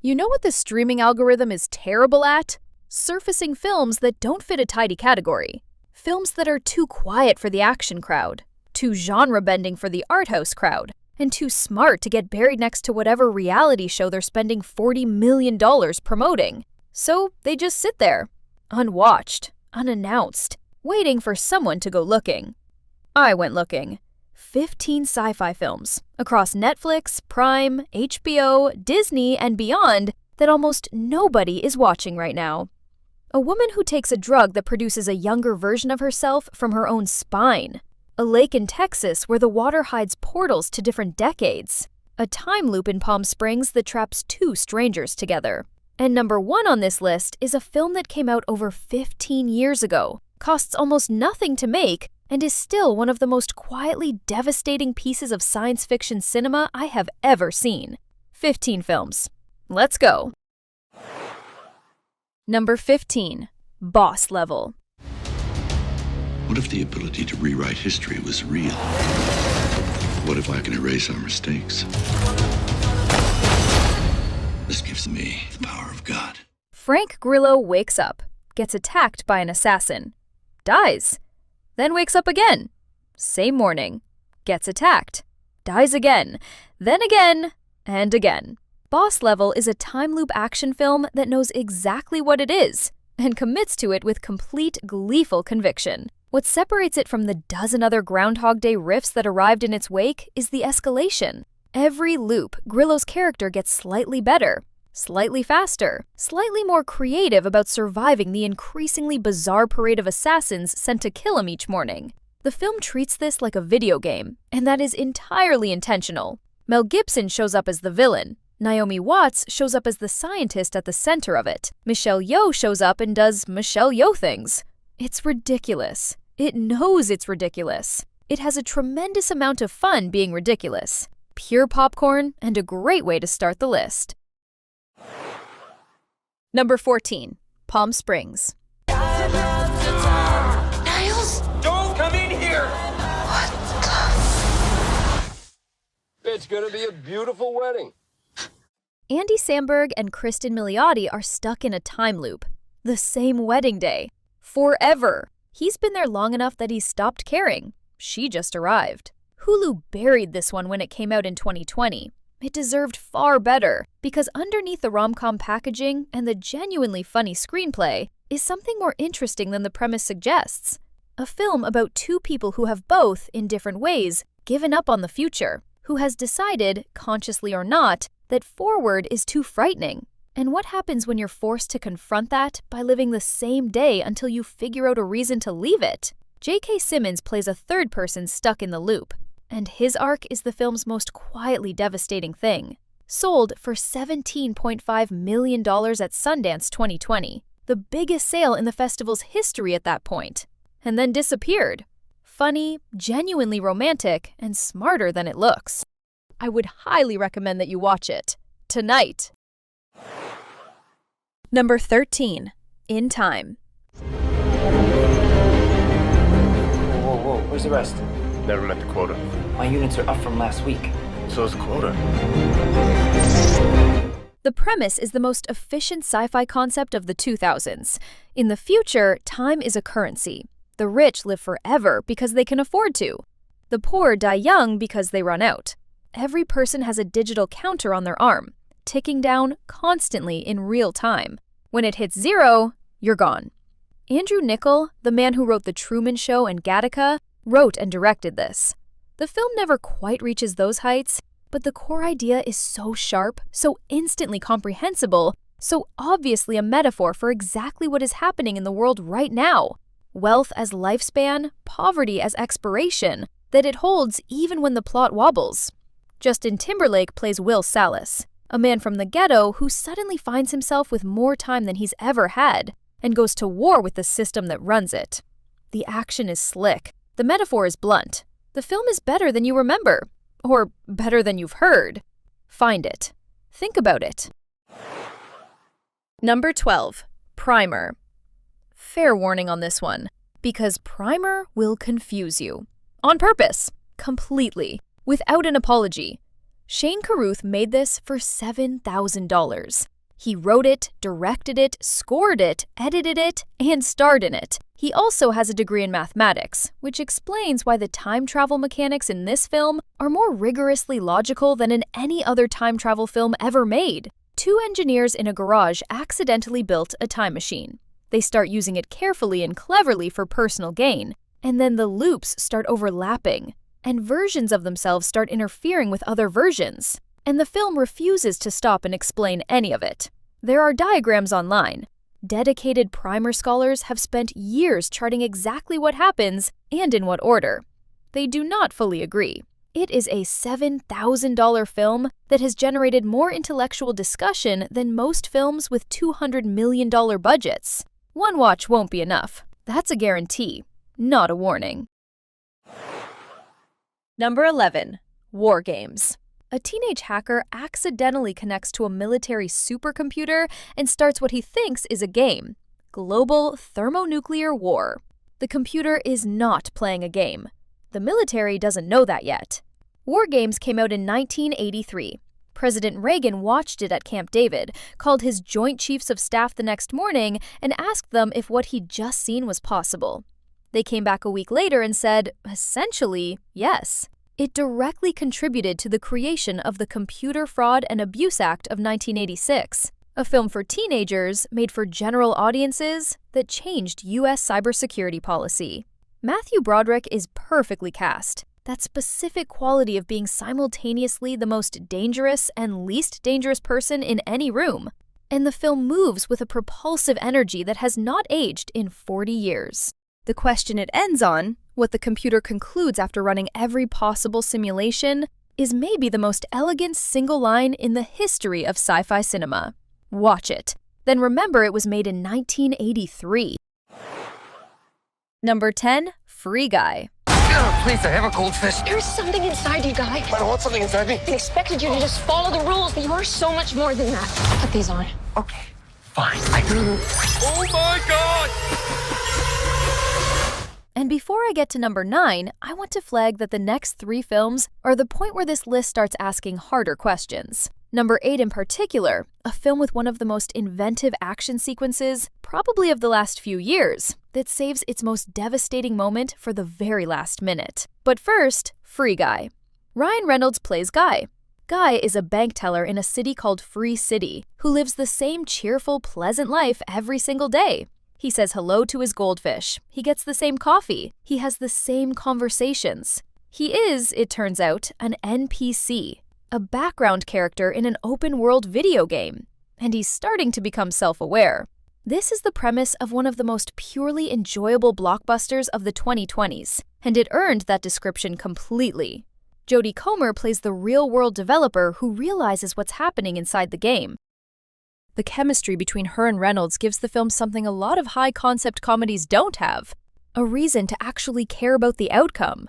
You know what the streaming algorithm is terrible at? Surfacing films that don't fit a tidy category. Films that are too quiet for the action crowd, too genre-bending for the art house crowd, and too smart to get buried next to whatever reality show they're spending $40 million promoting. So they just sit there, unwatched, unannounced, waiting for someone to go looking. I went looking. 15 sci-fi films across Netflix, Prime, HBO, Disney, and beyond that almost nobody is watching right now. A woman who takes a drug that produces a younger version of herself from her own spine. A lake in Texas where the water hides portals to different decades. A time loop in Palm Springs that traps two strangers together. And number 1 on this list is a film that came out over 15 years ago, costs almost nothing to make, and is still one of the most quietly devastating pieces of science fiction cinema I have ever seen. 15 films. Let's go. Number 15. Boss Level. What if the ability to rewrite history was real? What if I can erase our mistakes? This gives me the power of God. Frank Grillo wakes up, gets attacked by an assassin, dies, then wakes up again. Same morning, gets attacked, dies again, then again, and again. Boss Level is a time loop action film that knows exactly what it is and commits to it with complete gleeful conviction. What separates it from the dozen other Groundhog Day riffs that arrived in its wake is the escalation. Every loop, Grillo's character gets slightly better, slightly faster, slightly more creative about surviving the increasingly bizarre parade of assassins sent to kill him each morning. The film treats this like a video game, and that is entirely intentional. Mel Gibson shows up as the villain. Naomi Watts shows up as the scientist at the center of it. Michelle Yeoh shows up and does Michelle Yeoh things. It's ridiculous. It knows it's ridiculous. It has a tremendous amount of fun being ridiculous. Pure popcorn and a great way to start the list. Number 14. Palm Springs. Niles? Don't come in here! What the? It's gonna be a beautiful wedding. Andy Samberg and Kristen Milioti are stuck in a time loop. The same wedding day. Forever. He's been there long enough that he's stopped caring. She just arrived. Hulu buried this one when it came out in 2020. It deserved far better, because underneath the rom-com packaging and the genuinely funny screenplay is something more interesting than the premise suggests. A film about two people who have both, in different ways, given up on the future, who has decided, consciously or not, that forward is too frightening. And what happens when you're forced to confront that by living the same day until you figure out a reason to leave it? J.K. Simmons plays a third person stuck in the loop, and his arc is the film's most quietly devastating thing. Sold for $17.5 million at Sundance 2020, the biggest sale in the festival's history at that point, and then disappeared. Funny, genuinely romantic, and smarter than it looks. I would highly recommend that you watch it. Tonight. Number 13. In Time. Whoa, where's the rest? Never met the quota. My units are up from last week. So is the quota. The premise is the most efficient sci-fi concept of the 2000s. In the future, time is a currency. The rich live forever because they can afford to. The poor die young because they run out. Every person has a digital counter on their arm, ticking down constantly in real time. When it hits 0, you're gone. Andrew Niccol, the man who wrote The Truman Show and Gattaca, wrote and directed this. The film never quite reaches those heights, but the core idea is so sharp, so instantly comprehensible, so obviously a metaphor for exactly what is happening in the world right now. Wealth as lifespan, poverty as expiration, that it holds even when the plot wobbles. Justin Timberlake plays Will Salas, a man from the ghetto who suddenly finds himself with more time than he's ever had and goes to war with the system that runs it. The action is slick. The metaphor is blunt. The film is better than you remember, or better than you've heard. Find it. Think about it. Number 12. Primer. Fair warning on this one, because Primer will confuse you. On purpose. Completely. Without an apology. Shane Carruth made this for $7,000. He wrote it, directed it, scored it, edited it, and starred in it. He also has a degree in mathematics, which explains why the time travel mechanics in this film are more rigorously logical than in any other time travel film ever made. Two engineers in a garage accidentally built a time machine. They start using it carefully and cleverly for personal gain, and then the loops start overlapping, and versions of themselves start interfering with other versions. And the film refuses to stop and explain any of it. There are diagrams online. Dedicated primer scholars have spent years charting exactly what happens and in what order. They do not fully agree. It is a $7,000 film that has generated more intellectual discussion than most films with $200 million budgets. One watch won't be enough. That's a guarantee, not a warning. Number 11. WarGames. A teenage hacker accidentally connects to a military supercomputer and starts what he thinks is a game: global thermonuclear war. The computer is not playing a game. The military doesn't know that yet. WarGames came out in 1983. President Reagan watched it at Camp David, called his Joint Chiefs of Staff the next morning, and asked them if what he'd just seen was possible. They came back a week later and said, essentially, yes. It directly contributed to the creation of the Computer Fraud and Abuse Act of 1986, a film for teenagers made for general audiences that changed U.S. cybersecurity policy. Matthew Broderick is perfectly cast. That specific quality of being simultaneously the most dangerous and least dangerous person in any room. And the film moves with a propulsive energy that has not aged in 40 years. The question it ends on, what the computer concludes after running every possible simulation, is maybe the most elegant single line in the history of sci-fi cinema. Watch it. Then remember it was made in 1983. Number 10. Free Guy. Please, I have a goldfish. There's something inside you, Guy. I don't want something inside me. I expected you to just follow the rules, but you are so much more than that. Put these on. Okay, fine. Oh my God! And before I get to number 9, I want to flag that the next 3 films are the point where this list starts asking harder questions. Number 8 in particular, a film with one of the most inventive action sequences, probably of the last few years, that saves its most devastating moment for the very last minute. But first, Free Guy. Ryan Reynolds plays Guy. Guy is a bank teller in a city called Free City, who lives the same cheerful, pleasant life every single day. He says hello to his goldfish. He gets the same coffee. He has the same conversations. He is, it turns out, an NPC, a background character in an open-world video game. And he's starting to become self-aware. This is the premise of one of the most purely enjoyable blockbusters of the 2020s, and it earned that description completely. Jodie Comer plays the real-world developer who realizes what's happening inside the game. The chemistry between her and Reynolds gives the film something a lot of high-concept comedies don't have: a reason to actually care about the outcome.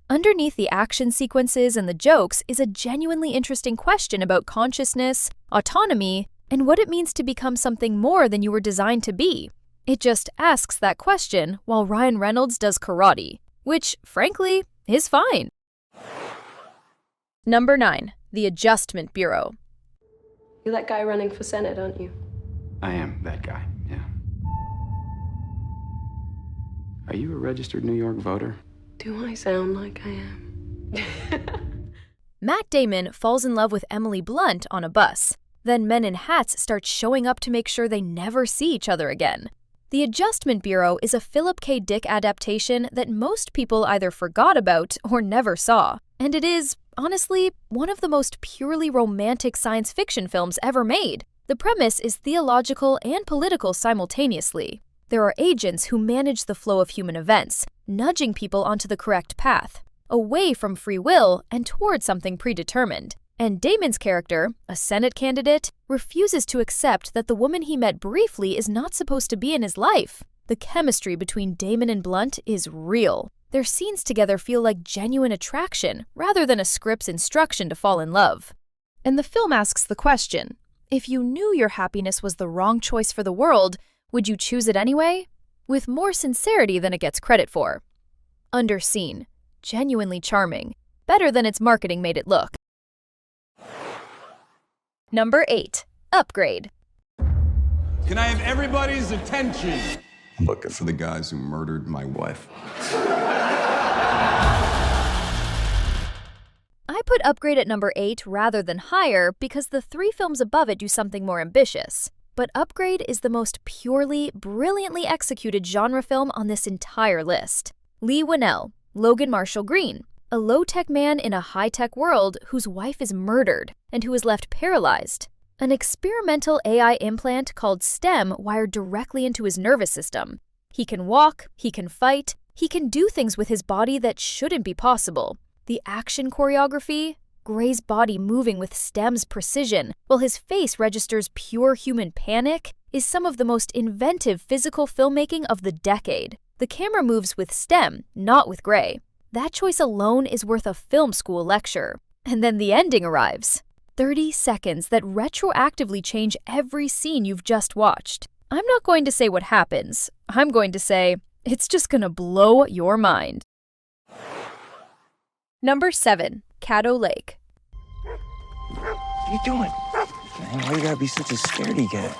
Underneath the action sequences and the jokes is a genuinely interesting question about consciousness, autonomy, and what it means to become something more than you were designed to be. It just asks that question while Ryan Reynolds does karate, which, frankly, is fine. Number 9. The Adjustment Bureau. You're that guy running for Senate, aren't you? I am that guy, yeah. Are you a registered New York voter? Do I sound like I am? Matt Damon falls in love with Emily Blunt on a bus. Then men in hats start showing up to make sure they never see each other again. The Adjustment Bureau is a Philip K. Dick adaptation that most people either forgot about or never saw. And it is, honestly, one of the most purely romantic science fiction films ever made. The premise is theological and political simultaneously. There are agents who manage the flow of human events, nudging people onto the correct path, away from free will and toward something predetermined. And Damon's character, a Senate candidate, refuses to accept that the woman he met briefly is not supposed to be in his life. The chemistry between Damon and Blunt is real. Their scenes together feel like genuine attraction, rather than a script's instruction to fall in love. And the film asks the question, if you knew your happiness was the wrong choice for the world, would you choose it anyway? With more sincerity than it gets credit for. Underseen, genuinely charming, better than its marketing made it look. Number 8. Upgrade. Can I have everybody's attention? I'm looking for the guys who murdered my wife. I put Upgrade at number 8 rather than higher because the 3 films above it do something more ambitious. But Upgrade is the most purely, brilliantly executed genre film on this entire list. Lee Winnell, Logan Marshall Green, a low-tech man in a high-tech world whose wife is murdered and who is left paralyzed. An experimental AI implant called STEM wired directly into his nervous system. He can walk, he can fight, he can do things with his body that shouldn't be possible. The action choreography, Gray's body moving with STEM's precision while his face registers pure human panic, is some of the most inventive physical filmmaking of the decade. The camera moves with STEM, not with Gray. That choice alone is worth a film school lecture. And then the ending arrives. 30 seconds that retroactively change every scene you've just watched. I'm not going to say what happens. I'm going to say, it's just gonna blow your mind. Number 7. Caddo Lake. What are you doing? Man, why you gotta be such a scaredy cat?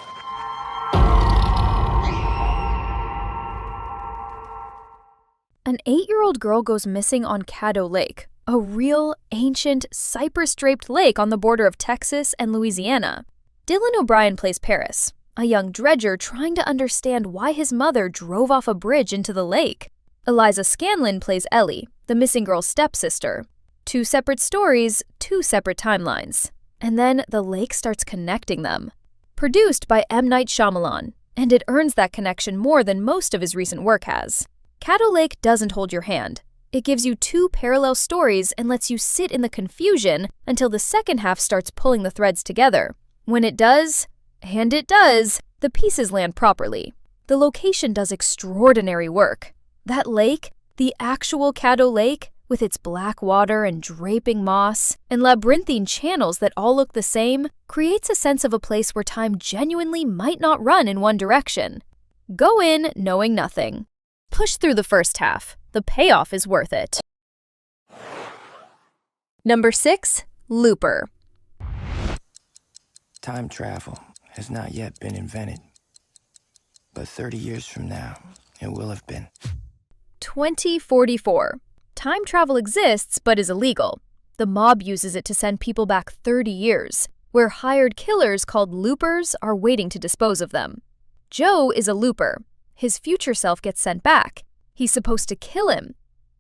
An 8-year-old girl goes missing on Caddo Lake, a real, ancient, cypress-draped lake on the border of Texas and Louisiana. Dylan O'Brien plays Paris, a young dredger trying to understand why his mother drove off a bridge into the lake. Eliza Scanlon plays Ellie, the missing girl's stepsister. 2 separate stories, 2 separate timelines. And then the lake starts connecting them. Produced by M. Night Shyamalan, and it earns that connection more than most of his recent work has. Caddo Lake doesn't hold your hand. It gives you 2 parallel stories and lets you sit in the confusion until the second half starts pulling the threads together. When it does, and it does, the pieces land properly. The location does extraordinary work. That lake, the actual Caddo Lake, with its black water and draping moss and labyrinthine channels that all look the same, creates a sense of a place where time genuinely might not run in one direction. Go in knowing nothing. Push through the first half. The payoff is worth it. Number 6. Looper. Time travel has not yet been invented. But 30 years from now, it will have been. 2044. Time travel exists but is illegal. The mob uses it to send people back 30 years, where hired killers called loopers are waiting to dispose of them. Joe is a looper. His future self gets sent back. He's supposed to kill him.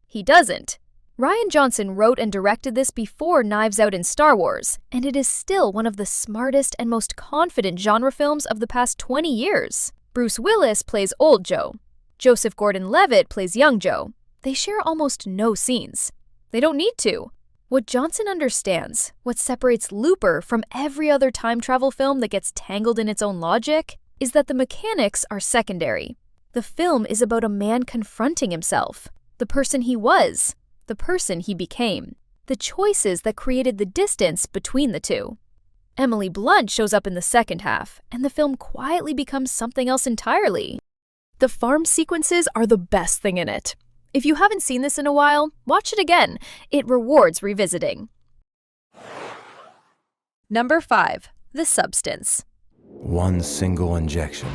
He doesn't. Rian Johnson wrote and directed this before Knives Out and Star Wars, and it is still one of the smartest and most confident genre films of the past 20 years. Bruce Willis plays Old Joe. Joseph Gordon-Levitt plays Young Joe. They share almost no scenes. They don't need to. What Johnson understands, what separates Looper from every other time travel film that gets tangled in its own logic, is that the mechanics are secondary. The film is about a man confronting himself, the person he was, the person he became, the choices that created the distance between the two. Emily Blunt shows up in the second half, and the film quietly becomes something else entirely. The farm sequences are the best thing in it. If you haven't seen this in a while, watch it again. It rewards revisiting. Number 5. The Substance. One single injection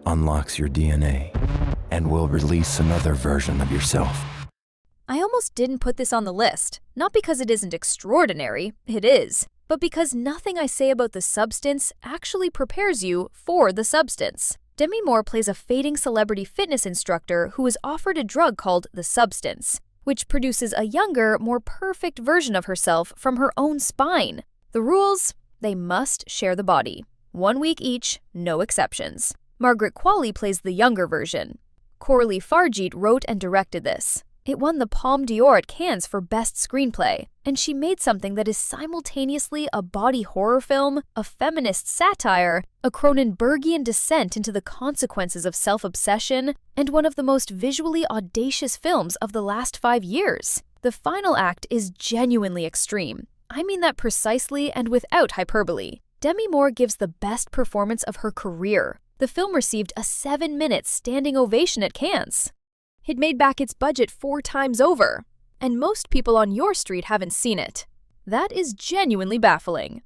unlocks your DNA and will release another version of yourself. I almost didn't put this on the list, not because it isn't extraordinary, it is, but because nothing I say about The Substance actually prepares you for the substance. Demi Moore plays a fading celebrity fitness instructor who is offered a drug called The Substance, which produces a younger, more perfect version of herself from her own spine. The rules? They must share the body. 1 week each, no exceptions. Margaret Qualley plays the younger version. Coralie Farjeet wrote and directed this. It won the Palme d'Or at Cannes for Best Screenplay, and she made something that is simultaneously a body horror film, a feminist satire, a Cronenbergian descent into the consequences of self-obsession, and one of the most visually audacious films of the last 5 years. The final act is genuinely extreme. I mean that precisely and without hyperbole. Demi Moore gives the best performance of her career. The film received a 7-minute standing ovation at Cannes. It made back its budget 4 times over, and most people on your street haven't seen it. That is genuinely baffling.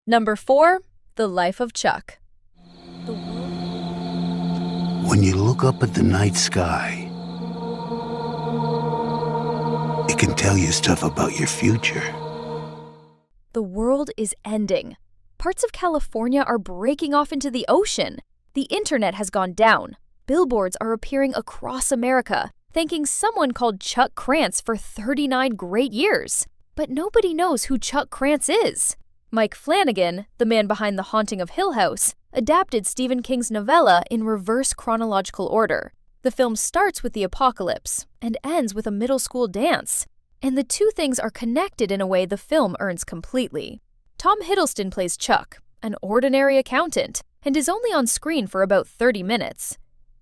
Number 4, The Life of Chuck. When you look up at the night sky, it can tell you stuff about your future. The world is ending. Parts of California are breaking off into the ocean. The internet has gone down. Billboards are appearing across America, thanking someone called Chuck Krantz for 39 great years. But nobody knows who Chuck Krantz is. Mike Flanagan, the man behind The Haunting of Hill House, adapted Stephen King's novella in reverse chronological order. The film starts with the apocalypse and ends with a middle school dance. And the two things are connected in a way the film earns completely. Tom Hiddleston plays Chuck, an ordinary accountant, and is only on screen for about 30 minutes.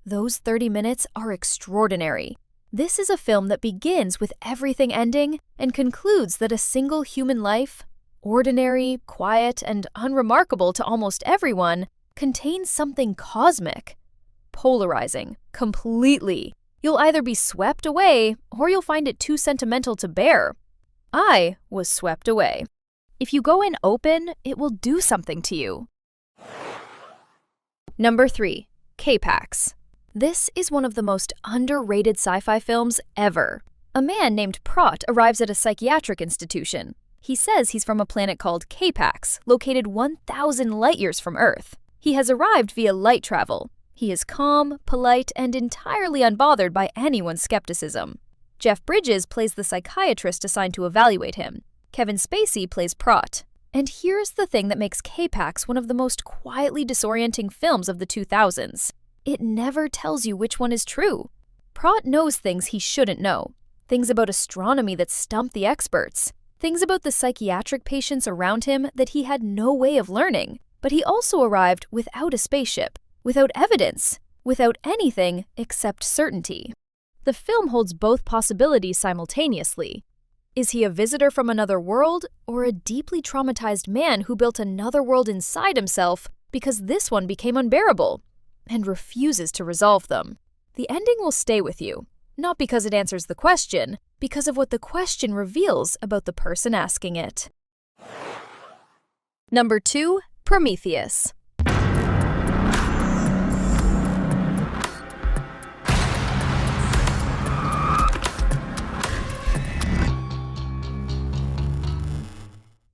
Those 30 minutes are extraordinary. This is a film that begins with everything ending and concludes that a single human life, ordinary, quiet, and unremarkable to almost everyone, contains something cosmic. Polarizing, completely. You'll either be swept away or you'll find it too sentimental to bear. I was swept away. If you go in open, it will do something to you. Number 3, K-PAX. This is one of the most underrated sci-fi films ever. A man named Prot arrives at a psychiatric institution. He says he's from a planet called K-PAX, located 1,000 light-years from Earth. He has arrived via light travel. He is calm, polite, and entirely unbothered by anyone's skepticism. Jeff Bridges plays the psychiatrist assigned to evaluate him. Kevin Spacey plays Prot. And here's the thing that makes K-PAX one of the most quietly disorienting films of the 2000s. It never tells you which one is true. Prot knows things he shouldn't know. Things about astronomy that stump the experts. Things about the psychiatric patients around him that he had no way of learning. But he also arrived without a spaceship, without evidence, without anything except certainty. The film holds both possibilities simultaneously. Is he a visitor from another world, or a deeply traumatized man who built another world inside himself because this one became unbearable, and refuses to resolve them? The ending will stay with you, not because it answers the question, because of what the question reveals about the person asking it. Number 2, Prometheus.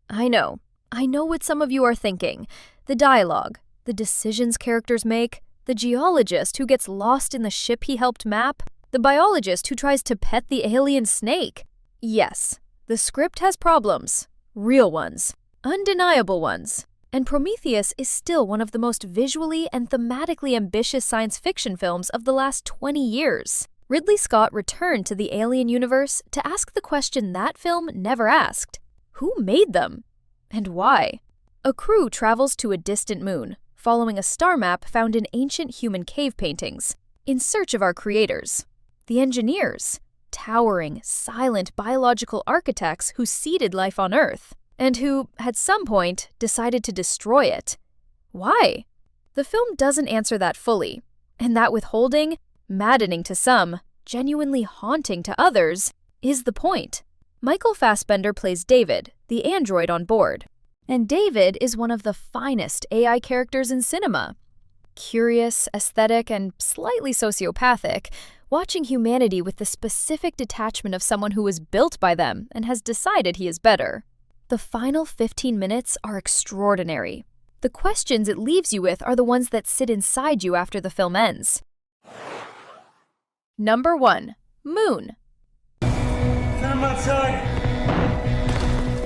I know what some of you are thinking. The dialogue, the decisions characters make, the geologist who gets lost in the ship he helped map, the biologist who tries to pet the alien snake. Yes, the script has problems. Real ones. Undeniable ones. And Prometheus is still one of the most visually and thematically ambitious science fiction films of the last 20 years. Ridley Scott returned to the alien universe to ask the question that film never asked. Who made them? And why? A crew travels to a distant moon, following a star map found in ancient human cave paintings, in search of our creators. The engineers, towering, silent biological architects who seeded life on Earth, and who, at some point, decided to destroy it. Why? The film doesn't answer that fully, and that withholding, maddening to some, genuinely haunting to others, is the point. Michael Fassbender plays David, the android on board. And David is one of the finest AI characters in cinema. Curious, aesthetic, and slightly sociopathic, watching humanity with the specific detachment of someone who was built by them and has decided he is better. The final 15 minutes are extraordinary. The questions it leaves you with are the ones that sit inside you after the film ends. Number 1, Moon. Come outside.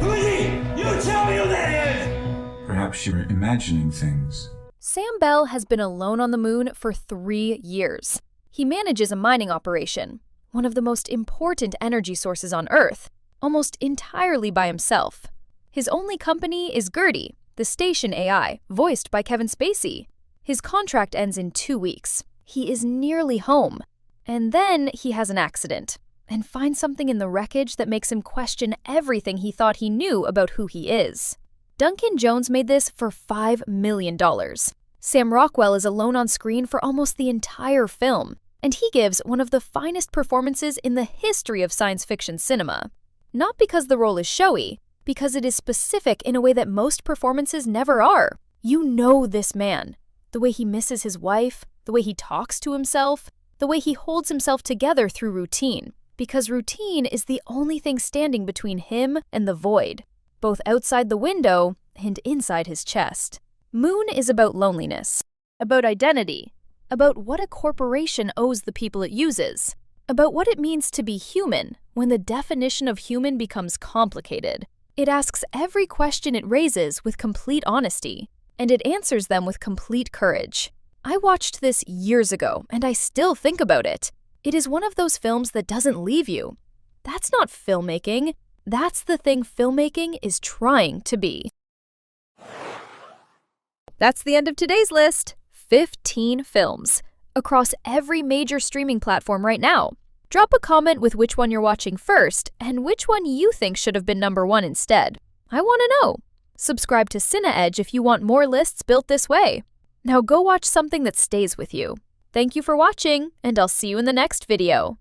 Who is he? You tell me who that is! Perhaps you're imagining things. Sam Bell has been alone on the moon for 3 years. He manages a mining operation, one of the most important energy sources on Earth, almost entirely by himself. His only company is Gertie, the station AI, voiced by Kevin Spacey. His contract ends in 2 weeks. He is nearly home. And then he has an accident, and finds something in the wreckage that makes him question everything he thought he knew about who he is. Duncan Jones made this for $5 million. Sam Rockwell is alone on screen for almost the entire film, and he gives one of the finest performances in the history of science fiction cinema. Not because the role is showy, because it is specific in a way that most performances never are. You know this man. The way he misses his wife, the way he talks to himself, the way he holds himself together through routine, because routine is the only thing standing between him and the void, both outside the window and inside his chest. Moon is about loneliness, about identity, about what a corporation owes the people it uses, about what it means to be human when the definition of human becomes complicated. It asks every question it raises with complete honesty, and it answers them with complete courage. I watched this years ago, and I still think about it. It is one of those films that doesn't leave you. That's not filmmaking. That's the thing filmmaking is trying to be. That's the end of today's list. 15 films across every major streaming platform right now. Drop a comment with which one you're watching first and which one you think should have been number 1 instead. I want to know. Subscribe to CineEdge if you want more lists built this way. Now go watch something that stays with you. Thank you for watching, and I'll see you in the next video.